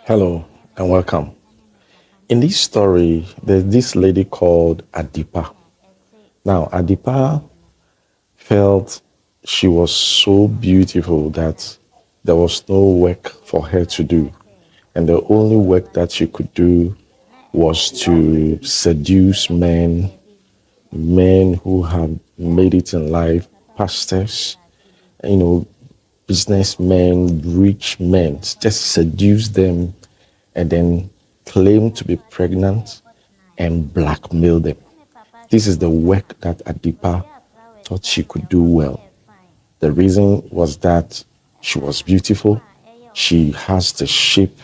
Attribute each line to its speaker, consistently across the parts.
Speaker 1: Hello and welcome. In this story, there's this lady called Adipa. Now, Adipa felt she was so beautiful that there was no work for her to do. And the only work that she could do was to seduce men who have made it in life, pastors, you know, businessmen, rich men, just seduce them and then claim to be pregnant and blackmail them. This is the work that Adipa thought she could do well. The reason was that she was beautiful, she has the shape,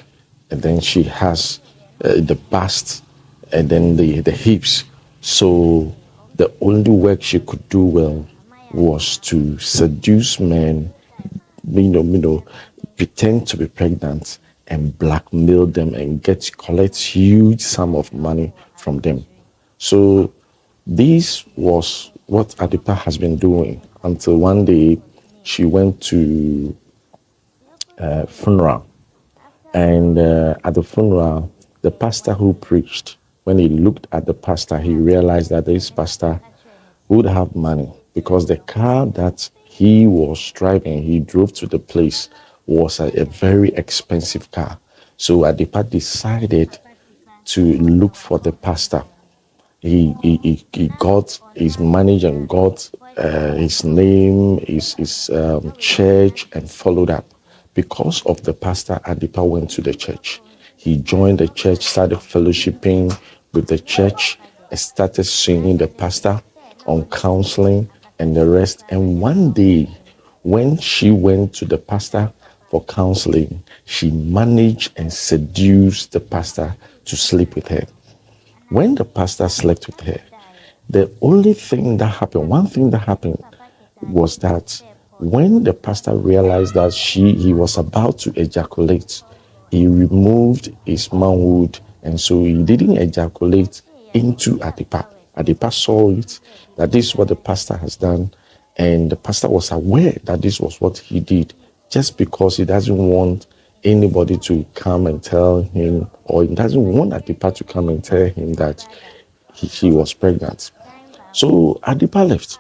Speaker 1: and then she has the bust, and then the hips. So the only work she could do well was to seduce men, pretend to be pregnant and blackmail them and collect huge sum of money from them. So this was what Adipa has been doing until one day she went to a funeral. And at the funeral, the pastor who preached, when he looked at the pastor, he realized that this pastor would have money because the car that he was driving, he drove to the place, was a very expensive car. So Adipa decided to look for the pastor. He got his manager and got his name, his church, and followed up. Because of the pastor, Adipa went to the church. He joined the church, started fellowshipping with the church, and started seeing the pastor on counseling and the rest. And one day, when she went to the pastor for counseling, she managed and seduced the pastor to sleep with her. When the pastor slept with her, the only thing that happened, one thing that happened was that when the pastor realized that he was about to ejaculate, he removed his manhood, and so he didn't ejaculate into Adipa. Adipa saw it, that this is what the pastor has done, and the pastor was aware that this was what he did, just because he doesn't want anybody to come and tell him, or he doesn't want Adipa to come and tell him that she was pregnant. So Adipa left.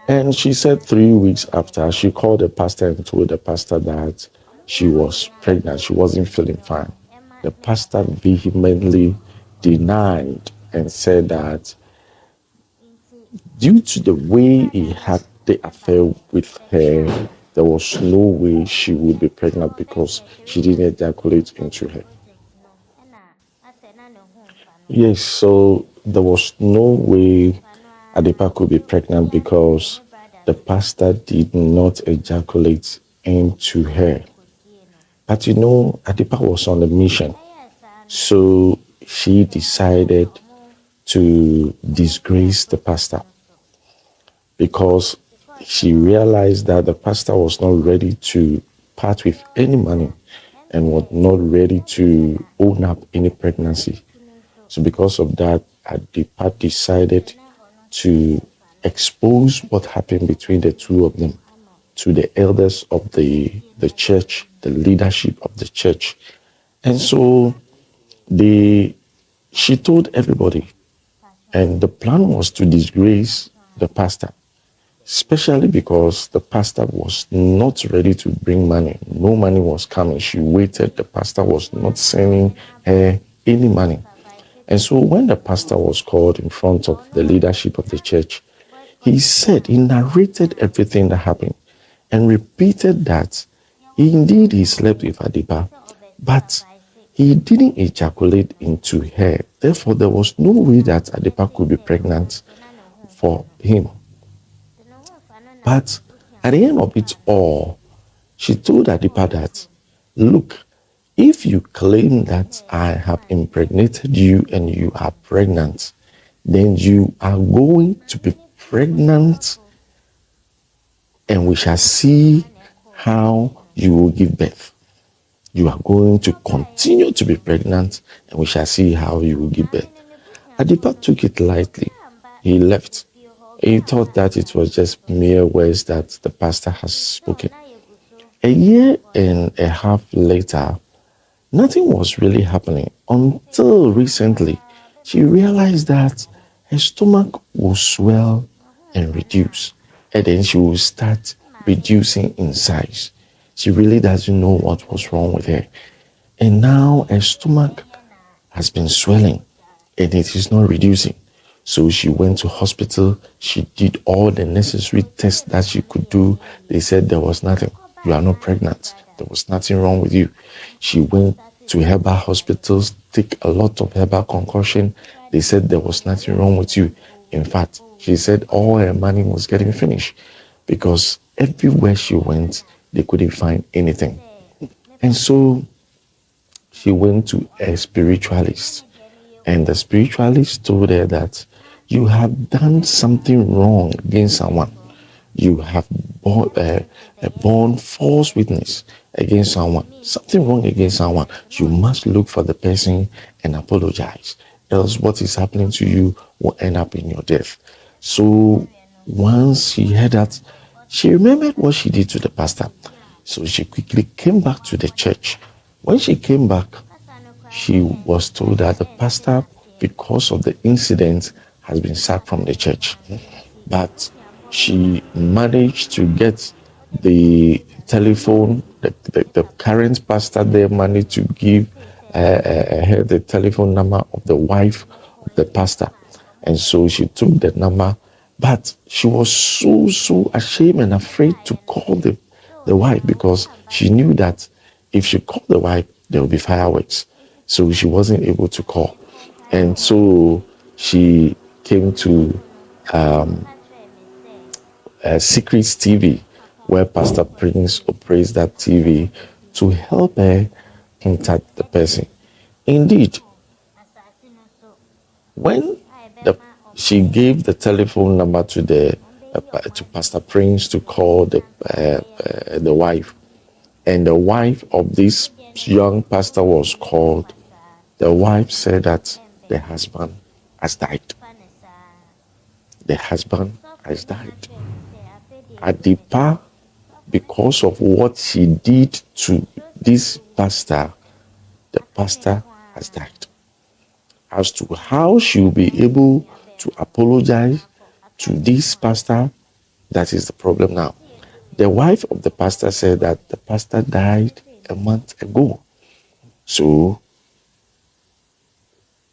Speaker 1: And she said 3 weeks after, she called the pastor and told the pastor that she was pregnant. She wasn't feeling fine. The pastor vehemently denied and said that due to the way he had the affair with her, there was no way she would be pregnant because she didn't ejaculate into her. Yes, so there was no way Adipa could be pregnant because the pastor did not ejaculate into her. But Adipa was on a mission. So she decided to disgrace the pastor because she realized that the pastor was not ready to part with any money and was not ready to own up any pregnancy. So because of that, Adipa decided to expose what happened between the two of them to the elders of the church, the leadership of the church. And so she told everybody, and the plan was to disgrace the pastor, especially because the pastor was not ready to bring money. No money was coming. She waited. The pastor was not sending her any money. And so when the pastor was called in front of the leadership of the church, he narrated everything that happened and repeated that indeed he slept with Adipa, but he didn't ejaculate into her. Therefore, there was no way that Adipa could be pregnant for him. But at the end of it all, she told Adipa that, look, if you claim that I have impregnated you and you are pregnant, then you are going to be pregnant and we shall see how you will give birth. You are going to continue to be pregnant and we shall see how you will give birth. Adipa took it lightly. He left. He thought that it was just mere words that the pastor has spoken. A year and a half later, Nothing was really happening until recently she realized that her stomach will swell and reduce, and then she will start reducing in size. She really doesn't know what was wrong with her. And now her stomach has been swelling and it is not reducing. So she went to hospital. She did all the necessary tests that she could do. They said there was nothing. You are not pregnant. There was nothing wrong with you. She went to herbal hospitals, take a lot of herbal concoction. They said there was nothing wrong with you. In fact, she said all her money was getting finished because everywhere she went, they couldn't find anything. And so she went to a spiritualist, and the spiritualist told her that you have done something wrong against someone. You have borne false witness against someone, something wrong against someone. You must look for the person and apologize. Else, what is happening to you will end up in your death. So, once she heard that, she remembered what she did to the pastor. So, she quickly came back to the church. When she came back, she was told that the pastor, because of the incident, has been sacked from the church. But she managed to get the telephone, the current pastor there managed to give her the telephone number of the wife of the pastor. And so she took the number, but she was so ashamed and afraid to call the wife because she knew that if she called the wife, there would be fireworks. So she wasn't able to call. And so she came to Secrets TV, where Pastor Prince operates that TV to help her contact the person. Indeed, when she gave the telephone number to to Pastor Prince to call the wife, and the wife of this young pastor was called, the wife said that the husband has died. The husband has died. Adipa, because of what she did to this pastor, the pastor has died. As to how she will be able to apologize to this pastor, that is the problem now. The wife of the pastor said that the pastor died a month ago. So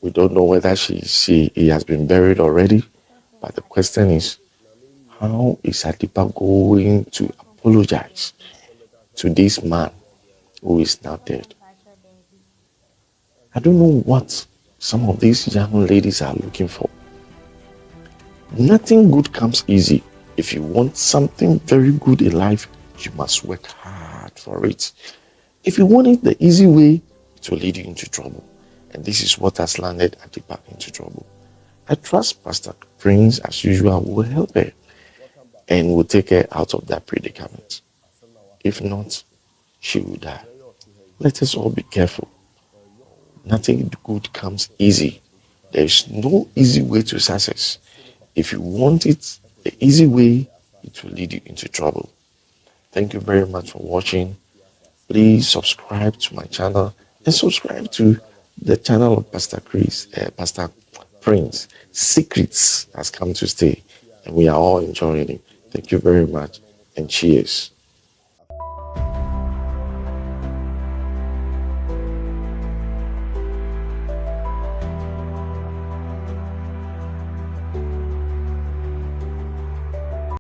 Speaker 1: we don't know whether he has been buried already. But the question is, how is Adipa going to apologize to this man who is now dead? I don't know what some of these young ladies are looking for. Nothing good comes easy. If you want something very good in life, you must work hard for it. If you want it the easy way, it will lead you into trouble. And this is what has landed Adipa into trouble. I trust Pastor Prince, as usual, will help her and will take her out of that predicament. If not, she will die. Let us all be careful. Nothing good comes easy. There is no easy way to success. If you want it the easy way, it will lead you into trouble. Thank you very much for watching. Please subscribe to my channel and subscribe to the channel of Pastor Prince. Secrets has come to stay, and we are all enjoying it. Thank you very much, and cheers.